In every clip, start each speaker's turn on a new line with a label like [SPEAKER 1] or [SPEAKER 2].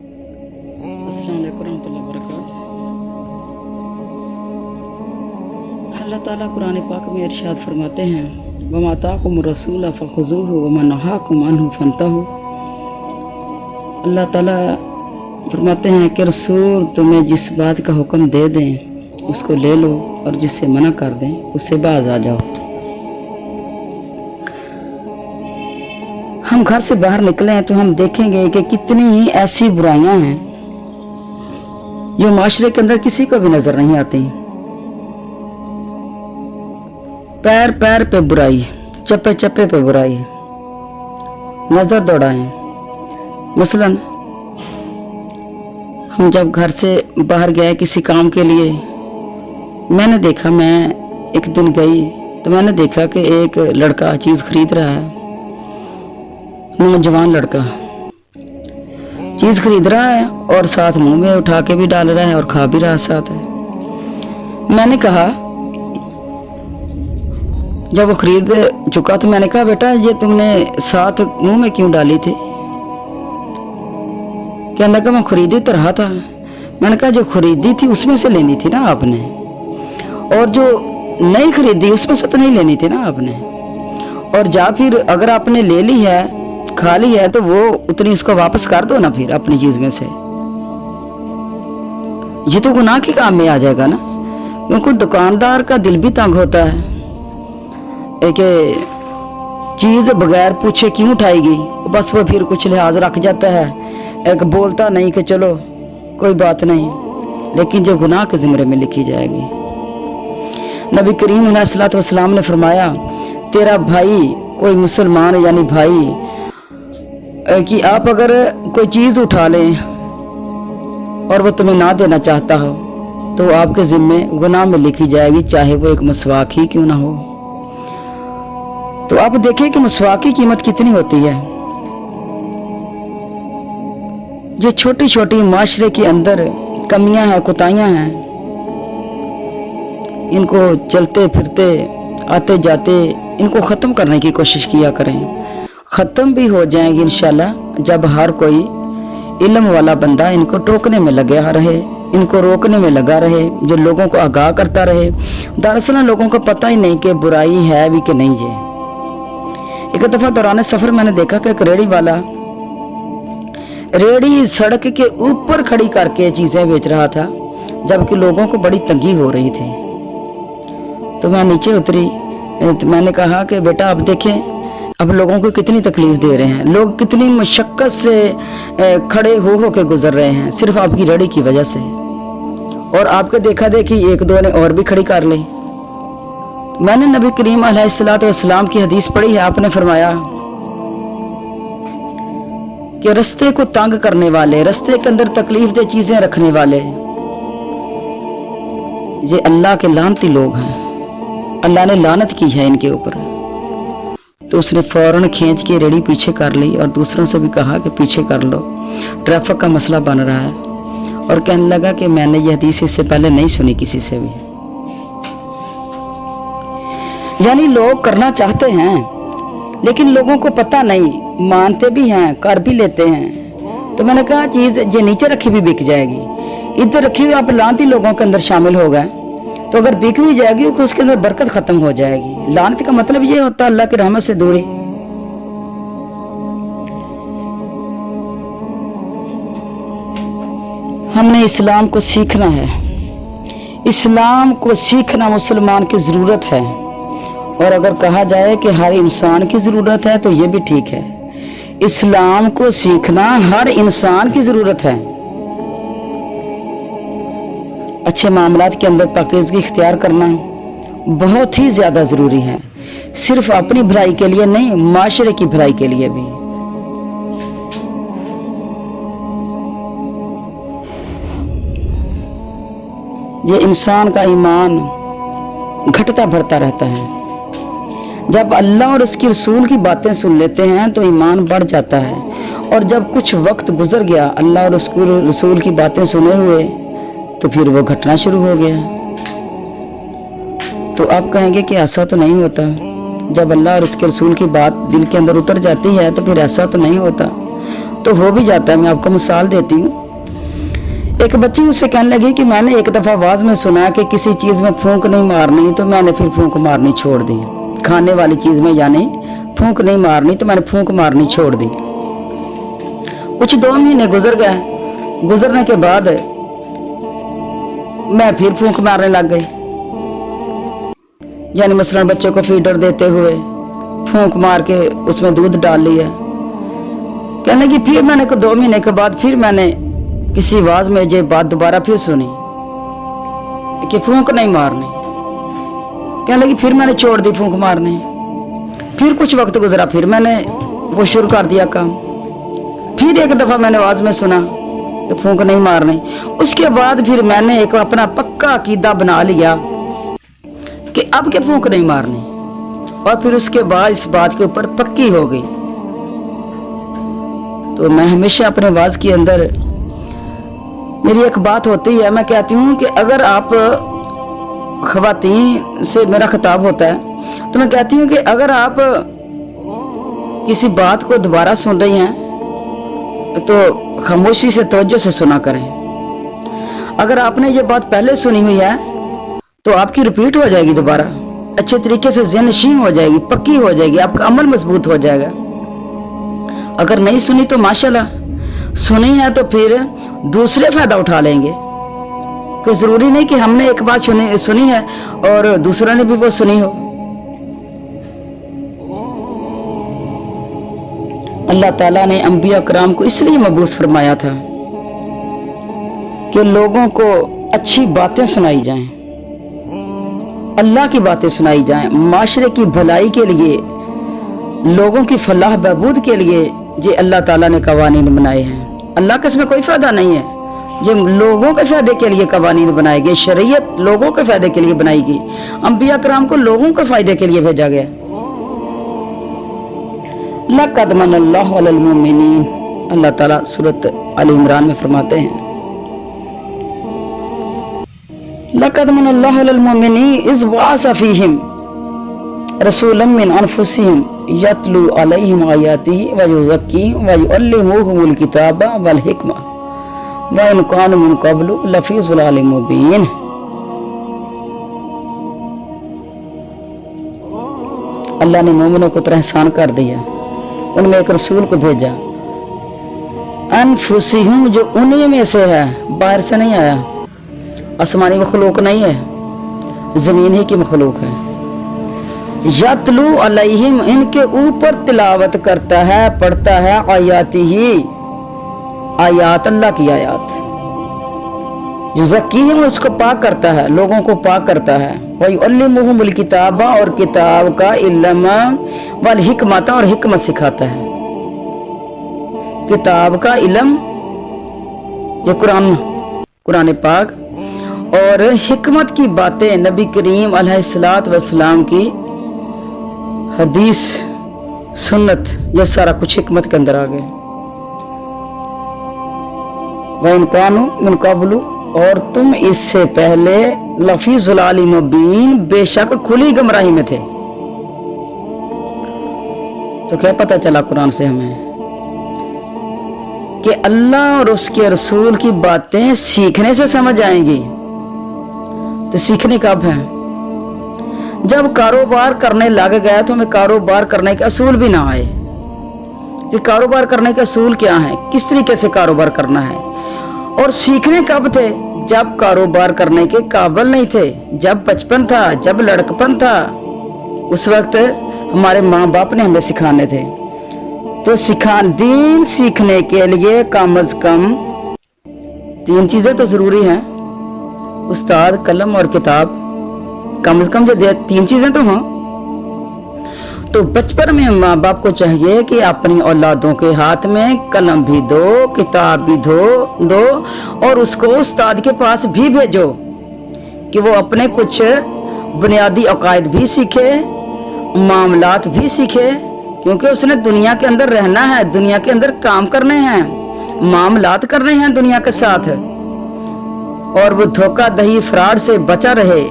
[SPEAKER 1] अस्सलाम वालेकुम रहमतुल्लाहि व बरकातुहू। अल्लाह ताला कुरान पाक में इरशाद फरमाते हैं, वमा आताकुम रसूल फखुज़ूहु वमा नहाकुम अन्हु फंतहू। अल्लाह ताला फरमाते हैं कि रसूल तुम्हें जिस बात का हुक्म दे दें उसको ले लो, और जिससे मना कर दें उससे बाज आ जाओ। हम घर से बाहर निकले हैं तो हम देखेंगे कि कितनी ही ऐसी बुराइयां हैं जो माशरे के अंदर किसी को भी नजर नहीं आती। पैर पैर पे बुराई, चप्पे चप्पे पे बुराई, नजर दौड़ाएं। मसलन हम जब घर से बाहर गए किसी काम के लिए, मैंने देखा, मैं एक दिन गई तो मैंने देखा कि एक लड़का चीज खरीद रहा है, नौजवान लड़का चीज खरीद रहा है और साथ मुंह में उठा के भी डाल रहा है और खा भी रहा साथ है। मैंने कहा, जब वो खरीद चुका तो मैंने कहा, बेटा ये तुमने साथ मुंह में क्यों डाली थी? कहने लगा, मैं खरीदी तो रहा था। मैंने कहा, जो खरीदी थी उसमें से लेनी थी ना आपने, और जो नहीं खरीदी उसमें से तो नहीं लेनी थी ना आपने। और या फिर अगर आपने ले ली है, खा ली है, तो वो उतनी उसको वापस कर दो ना फिर अपनी चीज में से। ये तो गुनाह के काम में आ जाएगा ना, क्योंकि दुकानदार का दिल भी तंग होता है एक चीज बगैर पूछे क्यों उठाएगी, बस वो फिर कुछ लिहाज रख जाता है, एक बोलता नहीं कि चलो कोई बात नहीं, लेकिन जो गुनाह के ज़िम्मे में लिखी जाएगी। नबी करीम अलैहिस्सलातु वस्सलाम ने फरमाया, तेरा भाई कोई मुसलमान यानी भाई कि आप अगर कोई चीज उठा लें और वो तुम्हें ना देना चाहता हो तो आपके जिम्मे गुनाह में लिखी जाएगी, चाहे वो एक मसवाक ही क्यों ना हो। तो आप देखें कि मसवाक की कीमत कितनी होती है। जो छोटी छोटी माशरे के अंदर कमियां हैं, कोताहियां हैं, इनको चलते फिरते आते जाते इनको ख़त्म करने की कोशिश किया करें। ख़त्म भी हो जाएंगी इंशाल्लाह जब हर कोई इल्म वाला बंदा इनको टोकने में लगा रहे, इनको रोकने में लगा रहे, जो लोगों को आगाह करता रहे। दरअसल लोगों को पता ही नहीं कि बुराई है भी कि नहीं। ये एक दफ़ा दौरान सफ़र मैंने देखा कि एक रेड़ी वाला रेड़ी सड़क के ऊपर खड़ी करके चीज़ें बेच रहा था, जबकि लोगों को बड़ी तंगी हो रही थी। तो मैं नीचे उतरी तो मैंने कहा कि बेटा आप देखें अब लोगों को कितनी तकलीफ दे रहे हैं, लोग कितनी मशक्क़त से खड़े हो के गुजर रहे हैं सिर्फ आपकी रेड़ी की वजह से, और आपके देखा देखी एक दो ने और भी खड़ी कर ली। मैंने नबी करीम अलैहिस्सलातु वस्सलाम की हदीस पढ़ी है, आपने फरमाया कि रस्ते को तंग करने वाले, रस्ते के अंदर तकलीफ दे चीजें रखने वाले, ये अल्लाह के लानती लोग हैं, अल्लाह ने लानत की है इनके ऊपर। तो उसने फौरन खींच के रेड़ी पीछे कर ली और दूसरों से भी कहा कि पीछे कर लो, ट्रैफिक का मसला बन रहा है। और कहने लगा कि मैंने ये हदीस इससे पहले नहीं सुनी किसी से भी। यानी लोग करना चाहते हैं लेकिन लोगों को पता नहीं, मानते भी हैं, कर भी लेते हैं। तो मैंने कहा चीज ये नीचे रखी भी बिक जाएगी, इधर रखी हुई आप लानती लोगों के अंदर शामिल हो गए, तो अगर बिक भी जाएगी तो उसके अंदर बरकत खत्म हो जाएगी। लानत का मतलब ये होता है अल्लाह की रहमत से दूरी। हमने इस्लाम को सीखना है, इस्लाम को सीखना मुसलमान की जरूरत है। और अगर कहा जाए कि हर इंसान की जरूरत है तो ये भी ठीक है, इस्लाम को सीखना हर इंसान की जरूरत है। अच्छे मामलात के अंदर पाकीज़गी इख्तियार करना बहुत ही ज़्यादा ज़रूरी है, सिर्फ अपनी भलाई के लिए नहीं, माशरे की भलाई के लिए भी। ये इंसान का ईमान घटता बढ़ता रहता है। जब अल्लाह और उसकी रसूल की बातें सुन लेते हैं तो ईमान बढ़ जाता है, और जब कुछ वक्त गुजर गया अल्लाह और उसकी रसूल की बातें सुने हुए तो फिर वो घटना शुरू हो गया। तो आप कहेंगे कि ऐसा तो नहीं होता, जब अल्लाह और उसके रसूल की बात दिल के अंदर उतर जाती है तो फिर ऐसा तो नहीं होता। तो हो भी जाता है। मैं आपको मिसाल देती हूँ। एक बच्ची उससे कहने लगी कि मैंने एक दफा आवाज में सुना कि किसी चीज में फूंक नहीं मारनी, तो मैंने फिर फूंक मारनी छोड़ दी। खाने वाली चीज में यानी फूंक नहीं मारनी, तो मैंने फूंक मारनी छोड़ दी। कुछ 2 महीने गुजर गए। गुजरने के बाद मैं फिर फूंक मारने लग गई। यानी मसलन बच्चे को फीडर देते हुए फूंक मार के उसमें दूध डाल लिया। कहने की फिर मैंने 2 महीने के बाद फिर मैंने किसी आवाज में ये बात दोबारा फिर सुनी कि फूंक नहीं मारनी। कहने लगी फिर मैंने छोड़ दी फूंक मारने। फिर कुछ वक्त गुजरा, फिर मैंने वो शुरू कर दिया काम। फिर एक दफा मैंने आवाज में सुना कि फूंक नहीं मारनी। उसके बाद फिर मैंने एक अपना पक्का अकीदा बना लिया कि अब के फूंक नहीं मारनी, और फिर उसके बाद इस बात के ऊपर पक्की हो गई। तो मैं हमेशा अपने आवाज के अंदर मेरी एक बात होती है, मैं कहती हूँ कि अगर आप ख्वातीन से मेरा खिताब होता है तो मैं कहती हूँ कि अगर आप किसी बात को दोबारा सुन रही हैं तो खामोशी से तवज्जो से सुना करें। अगर आपने ये बात पहले सुनी हुई है तो आपकी रिपीट हो जाएगी, दोबारा अच्छे तरीके से ज़हनशीन हो जाएगी, पक्की हो जाएगी, आपका अमल मजबूत हो जाएगा। अगर नहीं सुनी तो माशाल्लाह, सुनी है तो फिर दूसरे फायदा उठा लेंगे। कोई जरूरी नहीं कि हमने एक बात सुनी है और दूसरा ने भी वो सुनी हो। अल्लाह ताला ने अंबिया कराम को इसलिए मबूस फरमाया था कि लोगों को अच्छी बातें सुनाई जाएं, अल्लाह की बातें सुनाई जाएं, माशरे की भलाई के लिए, लोगों की फलाह बहबूद के लिए ये अल्लाह ताला ने कवानीन बनाए हैं। अल्लाह का इसमें कोई फायदा नहीं है, ये लोगों के फायदे के लिए कवानीन बनाए गए। शरीयत लोगों के फायदे के लिए बनाई गई। अंबिया कराम को लोगों के फायदे के लिए भेजा गया। लक़द मनल्लाहु अलल मुमिनीन, अल्लाह ताला सूरत आल इमरान में फरमाते हैं, लक़द मनल्लाहु अलल मुमिनीन इज़ बअस फ़ीहिम रसूलन मिन अनफुसिहिम यतलू अलैहिम आयातिही व युज़क्कीहिम व युअल्लिमुहुमुल किताब वल हिकमा व इन कानू मिन क़ब्लु लफ़ी ज़लालिम मुबीन। अल्लाह ने मोमिनों को एहसान कर दिया, उनमें एक रसूल को भेजा। अनफुसिहिम, जो उन्हीं में से है, बाहर से नहीं आया, आसमानी मखलूक नहीं है, जमीन ही की मखलूक है। यतलू अलैहिम, इनके ऊपर तिलावत करता है, पढ़ता है, आयाती ही, आयात अल्लाह की आयात। युज़क्कीहिम, उसको पाक करता है, लोगों को पाक करता है। व युअल्लिमुहुमुल किताबा, और किताब का इल्म, वल हिकमत, और हिकमत सिखाता है। किताब का इल्म ये कुरान पाक, और हिकमत की बातें नबी करीम अलैहिस्सलातु वस्सलाम की हदीस सुन्नत, ये सारा कुछ हिकमत के अंदर आ गए। व इन कानू मिन क़ब्लु, और तुम इससे पहले लफ़ी ज़लालिम मुबीन, बेशक खुली गमराही में थे। तो क्या पता चला कुरान से हमें कि अल्लाह और उसके रसूल की बातें सीखने से समझ आएंगी। तो सीखने कब है? जब कारोबार करने लग गया तो हमें कारोबार करने के असूल भी ना आए कि कारोबार करने के असूल क्या है, किस तरीके से कारोबार करना है। और सीखने कब थे? जब कारोबार करने के काबिल नहीं थे, जब बचपन था, जब लड़कपन था, उस वक्त हमारे माँ बाप ने हमें सिखाने थे। तो दीन सीखने के लिए कम अज कम 3 चीजें तो जरूरी हैं, उस्ताद, कलम और किताब। कम से कम जो 3 चीजें तो हों। तो बचपन में माँ बाप को चाहिए कि अपनी औलादों के हाथ में कलम भी दो, किताब भी दो, और उसको उस्ताद के पास भी भेजो कि वो अपने कुछ बुनियादी अकायद भी सीखे, मामलात भी सीखे, क्योंकि उसने दुनिया के अंदर रहना है, दुनिया के अंदर काम करने हैं, मामलात करने हैं दुनिया के साथ। और वो धोखाधड़ी, फ्रॉड से बचा रहे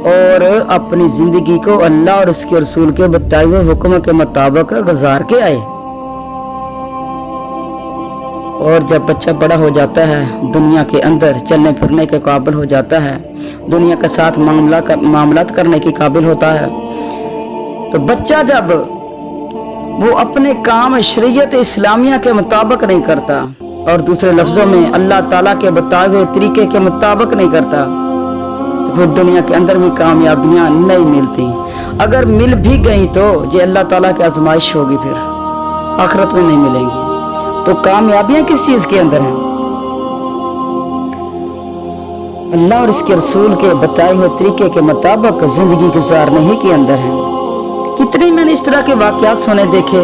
[SPEAKER 1] और अपनी जिंदगी को अल्लाह और उसके रसूल के बताए हुए हुक्म के मुताबिक गुजार के आए। اور جب بچہ بڑا ہو جاتا ہے، دنیا کے اندر چلنے پھرنے کے قابل ہو جاتا ہے، دنیا کے ساتھ معاملات کرنے کے قابل ہوتا ہے، تو بچہ جب وہ اپنے کام شریعت اسلامیہ کے مطابق نہیں کرتا اور دوسرے لفظوں میں اللہ تعالیٰ کے بتائے ہوئے طریقے کے مطابق نہیں کرتا، تو پھر دنیا کے اندر بھی کامیابیاں نہیں ملتی۔ اگر مل بھی گئی تو یہ اللہ تعالیٰ کی آزمائش ہوگی، پھر آخرت میں نہیں ملیں گی۔ تو کامیابیاں کس چیز کے اندر ہیں؟ اللہ اور اس کے رسول کے بتائے ہوئے طریقے کے مطابق زندگی گزارنے ہی کے اندر ہیں۔ کتنی میں نے اس طرح کے واقعات سنے دیکھے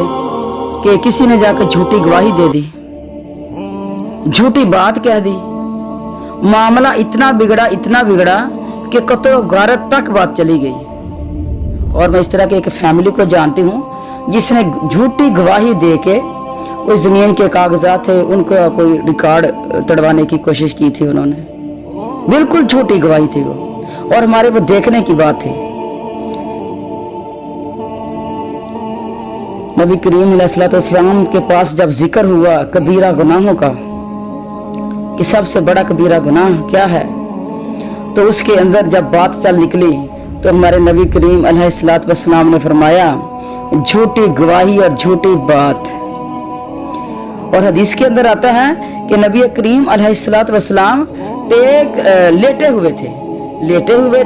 [SPEAKER 1] کہ کسی نے جا کے جھوٹی گواہی دے دی، جھوٹی بات کہہ دی، معاملہ اتنا بگڑا کہ قتل و غارت تک بات چلی گئی۔ اور میں اس طرح کے ایک فیملی کو جانتی ہوں جس نے جھوٹی گواہی دے کے کوئی زمین کے کاغذات تھے، ان کا کوئی ریکارڈ تڑوانے کی کوشش کی تھی، انہوں نے بالکل جھوٹی گواہی تھی وہ، اور ہمارے وہ دیکھنے کی بات تھی۔ نبی کریم علیہ الصلوۃ والسلام کے پاس جب ذکر ہوا کبیرہ گناہوں کا کہ سب سے بڑا کبیرہ گناہ کیا ہے، تو اس کے اندر جب بات چل نکلی تو ہمارے نبی کریم علیہ الصلوۃ والسلام نے فرمایا جھوٹی گواہی اور جھوٹی بات۔ اور حدیث کے اندر آتا ہے کہ نبی کریم علیہ الصلوۃ والسلام لیٹے ہوئے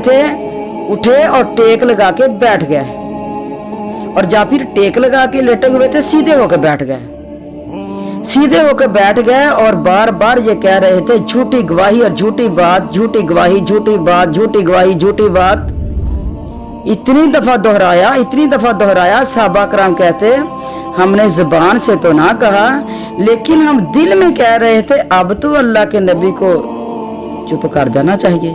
[SPEAKER 1] تھے، اٹھے اور ٹیک لگا کے بیٹھ گئے، اور جب پھر ٹیک لگا کے لیٹے ہوئے تھے سیدھے ہو کے بیٹھ گئے اور بار بار یہ کہہ رہے تھے جھوٹی گواہی اور جھوٹی بات، جھوٹی گواہی، جھوٹی بات، جھوٹی گواہی، جھوٹی بات۔ اتنی دفعہ دہرایا، صحابہ کرام کہتے ہم نے زبان سے تو نہ کہا لیکن ہم دل میں کہہ رہے تھے اب تو اللہ کے نبی کو چپ کر جانا چاہیے۔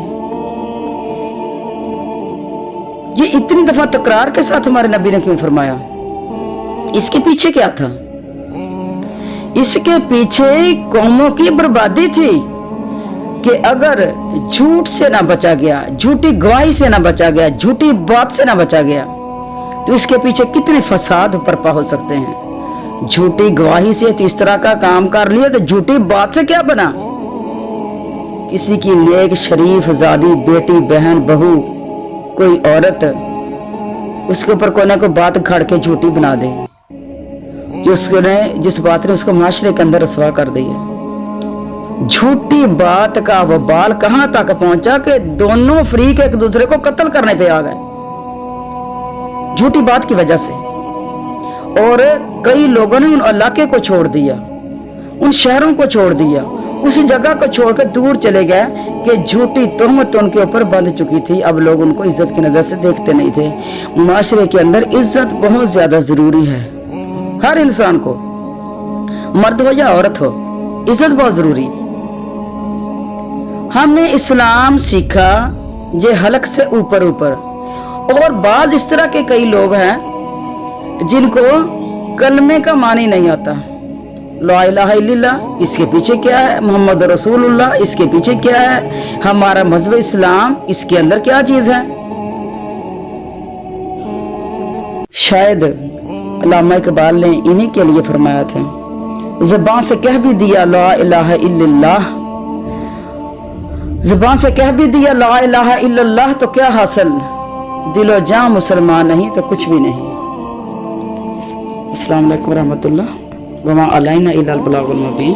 [SPEAKER 1] یہ اتنی دفعہ تکرار کے ساتھ ہمارے نبی نے کیوں فرمایا؟ اس کے پیچھے کیا تھا؟ اس کے پیچھے قوموں کی بربادی تھی کہ اگر جھوٹ سے نہ بچا گیا، جھوٹی گواہی سے نہ بچا گیا، جھوٹی بات سے نہ بچا گیا تو اس کے پیچھے کتنے فساد برپا ہو سکتے ہیں۔ جھوٹی گواہی سے تو اس طرح کا کام کر لیا تو جھوٹی بات سے کیا بنا؟ کسی کی نیک شریف زادی بیٹی بہن بہو کوئی عورت اس کے اوپر کوئی نہ کوئی بات کھڑ کے جھوٹی بنا دے، جس بات نے اس کو معاشرے کے اندر رسوا کر دی ہے۔ جھوٹی بات کا وبال کہاں تک پہنچا کہ دونوں فریق ایک دوسرے کو قتل کرنے پہ آ گئے جھوٹی بات کی وجہ سے۔ اور کئی لوگوں نے ان علاقے کو چھوڑ دیا، ان شہروں کو چھوڑ دیا، اس جگہ کو چھوڑ کے دور چلے گئے کہ جھوٹی تہمت ان کے اوپر بندھ چکی تھی، اب لوگ ان کو عزت کی نظر سے دیکھتے نہیں تھے۔ معاشرے کے اندر عزت بہت زیادہ ضروری ہے، ہر انسان کو، مرد ہو یا عورت ہو، عزت بہت ضروری ہے۔ ہم نے اسلام سیکھا یہ حلق سے اوپر، اور بعض اس طرح کے کئی لوگ ہیں جن کو کلمے کا معنی نہیں آتا، لا الہ الا اللہ اس کے پیچھے کیا ہے، محمد رسول اللہ اس کے پیچھے کیا ہے، ہمارا مذہب اسلام اس کے اندر کیا چیز ہے۔ شاید علامہ اقبال نے انہی کے لیے فرمایا تھا، زبان سے کہہ بھی دیا لا الہ الا اللہ، زبان سے کہہ بھی دیا لا الہ الا اللہ تو کیا حاصل، دل و جاں مسلمان نہیں تو کچھ بھی نہیں۔ السلام علیکم ورحمۃ اللہ وما علینا الا البلاغ المبین۔